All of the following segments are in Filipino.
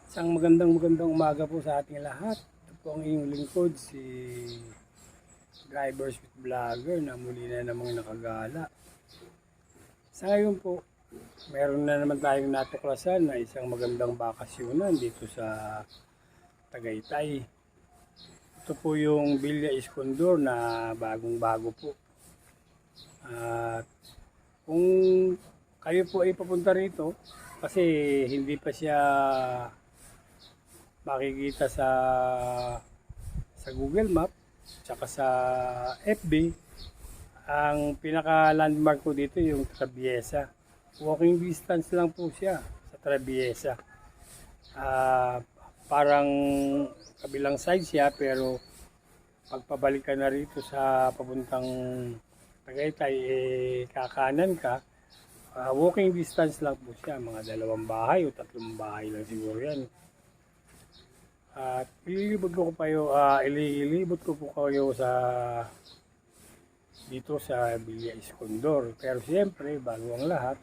Isang magandang umaga po sa ating lahat. Ito po ang inyong lingkod, si Drivers with Vlogger na muli na namang nakagala. Sa ngayon po, meron na naman tayong natuklasan na isang magandang bakasyonan dito sa Tagaytay. Ito po yung Villa Escondor na bagong-bago po. At kung kayo po ay papunta rito, kasi hindi pa siya makikita sa Google Map tsaka sa FB. Ang pinaka landmark ko dito yung Traviesa. Walking distance lang po siya sa Traviesa. Parang kabilang side siya, pero pagpabalik ka na rito sa papuntang Tagaytay, kakanan ka. Walking distance lang po siya, mga 2 bahay o 3 bahay lang siguro yan. At ililibot ko po kayo sa dito sa Villa Escondor. Pero siyempre, bago ang lahat,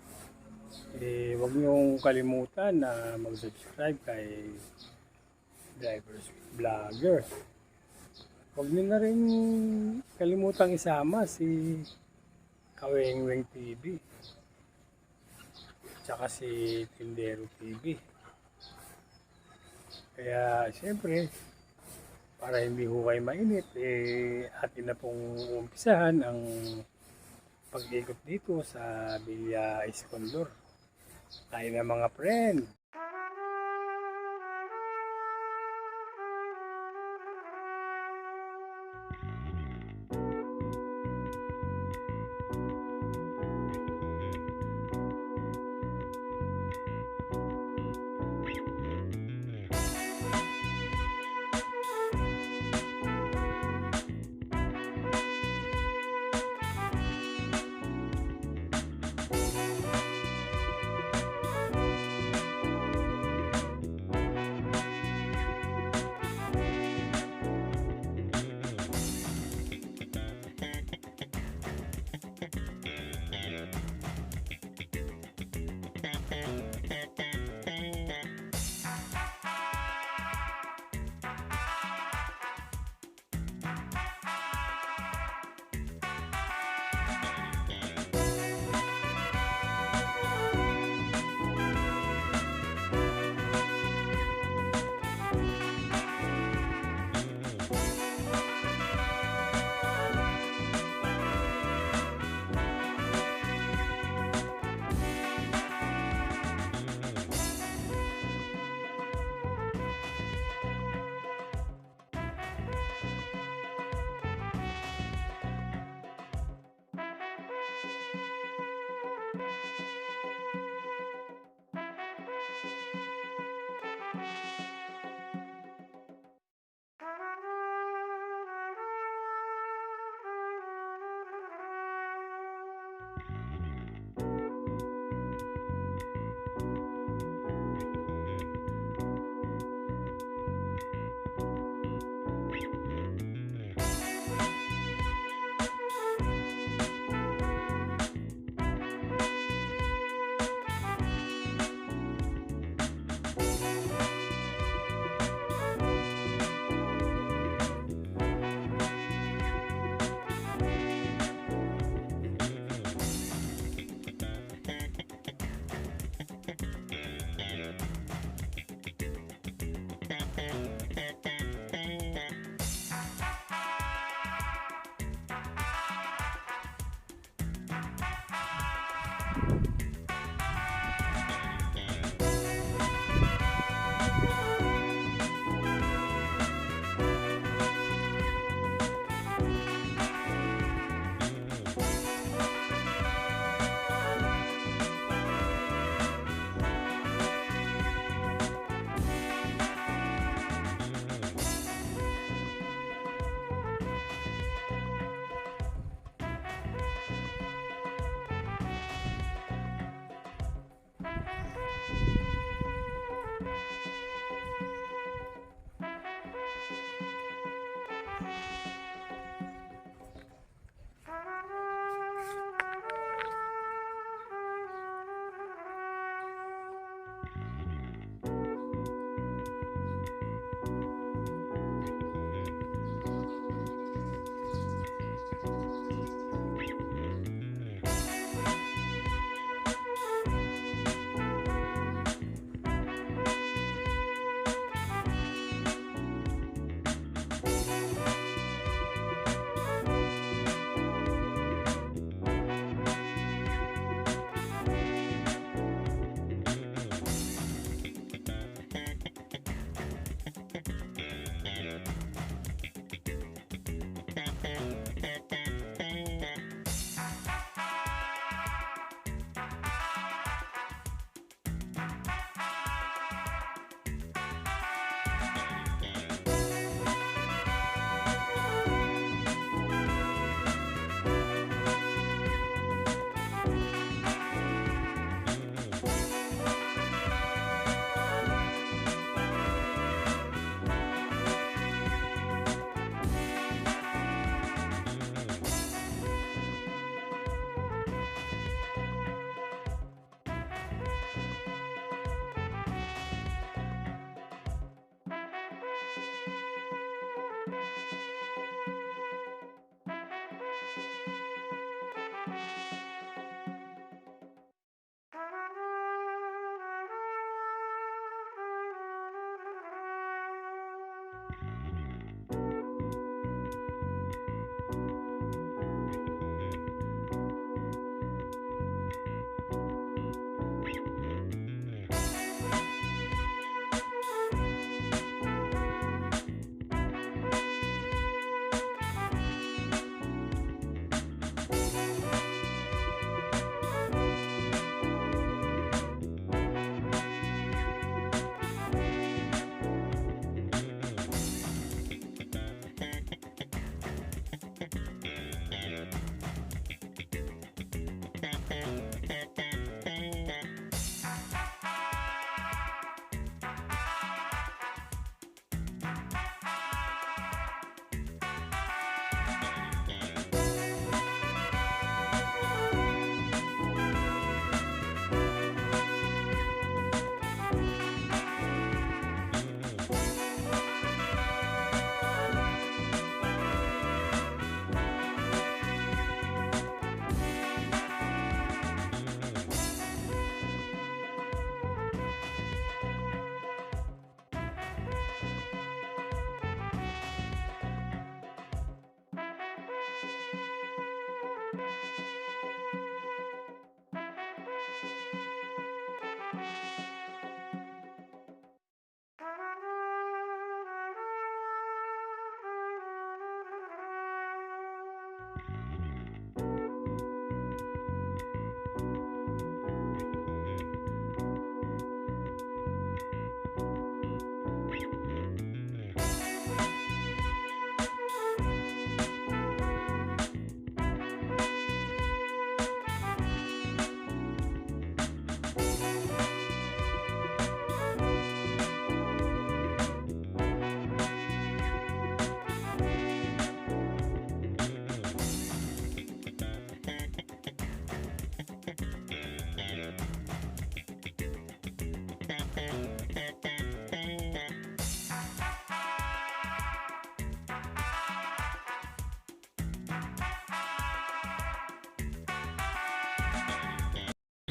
huwag niyong kalimutan na mag-subscribe kay Drivers with Vlogger. Huwag niyo na rin kalimutang isama si Kawengweng TV tsaka si Tindero TV. Kaya siyempre, para hindi ho kayo mainit, atin na pong umpisahan ang pag-ikot dito sa Villa Escondor. Tayo na mga friend.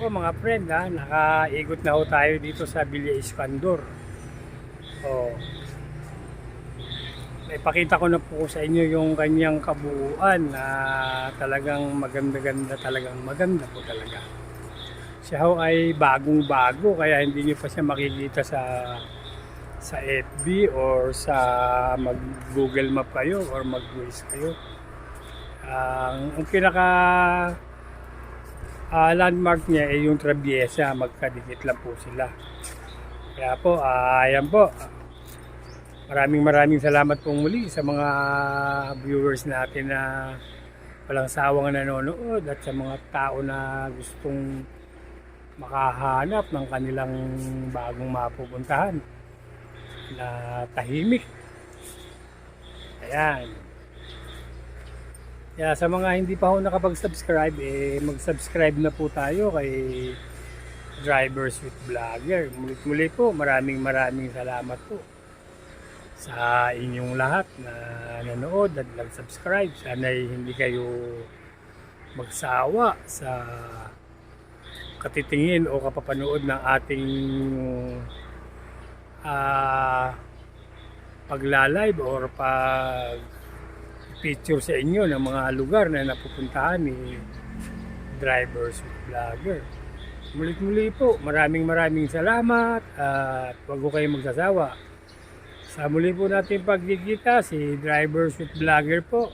po mga friend ha, nakaikot na ho tayo dito sa Villa Iskandar. Oh, ipakita ko na po sa inyo yung kanyang kabuuan na talagang maganda po talaga. Siya ho ay bagong-bago kaya hindi niyo pa siya makikita sa FB or sa mag-Google Map kayo or mag-Waze kayo. Ang pinaka landmark niya ay yung Traviesa, magkadikit lang po sila. Kaya po, ayan po. Maraming salamat po muli sa mga viewers natin na walang sawang nanonood at sa mga tao na gustong makahanap ng kanilang bagong mapupuntahan na tahimik. Ayan. Kaya sa mga hindi pa ho nakapag-subscribe, mag-subscribe na po tayo kay Drivers with Vlogger. Muli po, maraming salamat po sa inyong lahat na nanood at nag-subscribe. Sana hindi kayo magsawa sa katitingin o kapapanood ng ating pagla-live or picture sa inyo ng mga lugar na napupuntahan ni Drivers with Vlogger. Muli po, maraming salamat at huwag ko kayong magsasawa. Sa muli po natin pagkikita, si Drivers with Vlogger po.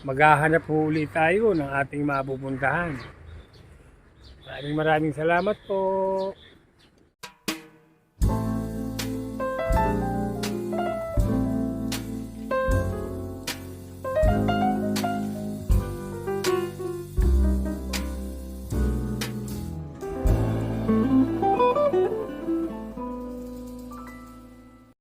Maghahanap po ulit tayo ng ating mapupuntahan. Maraming salamat po.